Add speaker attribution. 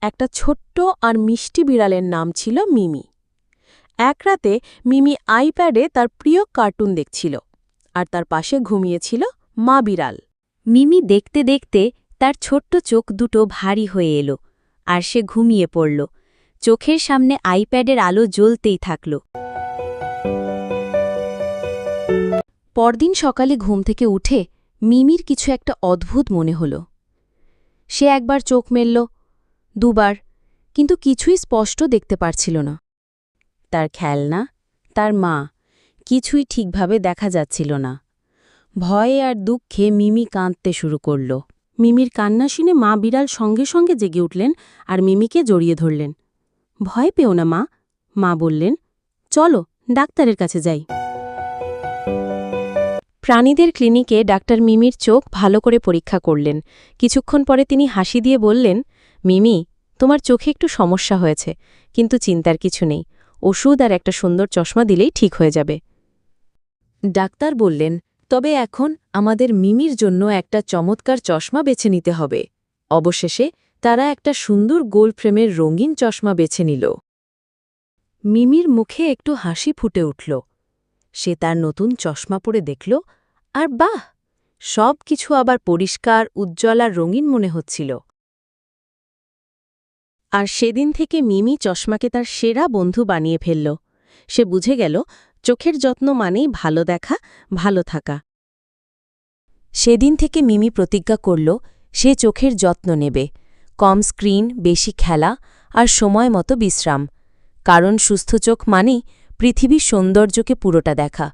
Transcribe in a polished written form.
Speaker 1: একটা ছোট্ট আর মিষ্টি বিড়ালের নাম ছিল মিমি। এক রাতে মিমি আইপ্যাডে তার প্রিয় কার্টুন দেখছিল, আর তার পাশে ঘুমিয়েছিল মা বিড়াল।
Speaker 2: মিমি দেখতে দেখতে তার ছোট্ট চোখ দুটো ভারী হয়ে এলো, আর সে ঘুমিয়ে পড়ল। চোখের সামনে আইপ্যাডের আলো জ্বলতেই থাকল। পরদিন সকালে ঘুম থেকে উঠে মিমির কিছু একটা অদ্ভুত মনে হল। সে একবার চোখ মেলল, দুবার, কিন্তু কিছুই স্পষ্ট দেখতে পারছিল না। তার খেলনা, তার মা, কিছুই ঠিকভাবে দেখা যাচ্ছিল না। ভয়ে আর দুঃখে মিমি কাঁদতে শুরু করল।
Speaker 1: মিমির কান্না শুনে মা বিড়াল সঙ্গে সঙ্গে জেগে উঠলেন আর মিমিকে জড়িয়ে ধরলেন। ভয় পেও না মা, মা বললেন, চলো ডাক্তারের কাছে যাই। প্রাণীদের ক্লিনিকে ডাক্তার মিমির চোখ ভালো করে পরীক্ষা করলেন। কিছুক্ষণ পরে তিনি হাসি দিয়ে বললেন, মিমি, তোমার চোখে একটু সমস্যা হয়েছে, কিন্তু চিন্তার কিছু নেই। ওষুধ আর একটা সুন্দর চশমা দিলেই ঠিক হয়ে যাবে।
Speaker 2: ডাক্তার বললেন, তবে এখন আমাদের মিমির জন্য একটা চমৎকার চশমা বেছে নিতে হবে। অবশেষে তারা একটা সুন্দর গোল ফ্রেমের রঙিন চশমা বেছে নিল। মিমির মুখে একটু হাসি ফুটে উঠল। সে তার নতুন চশমা পরে দেখল, আর বাহ, সব কিছু আবার পরিষ্কার, উজ্জ্বল আর রঙিন মনে হচ্ছিল।
Speaker 1: আর সেদিন থেকে মিমি চশমাকে তার সেরা বন্ধু বানিয়ে ফেলল। সে বুঝে গেল, চোখের যত্ন মানেই ভালো দেখা, ভালো থাকা।
Speaker 2: সেদিন থেকে মিমি প্রতিজ্ঞা করল, সে চোখের যত্ন নেবে, কম স্ক্রিন, বেশি খেলা আর সময় মতো বিশ্রাম। কারণ সুস্থ চোখ মানেই পৃথিবীর সৌন্দর্যকে পুরোটা দেখা।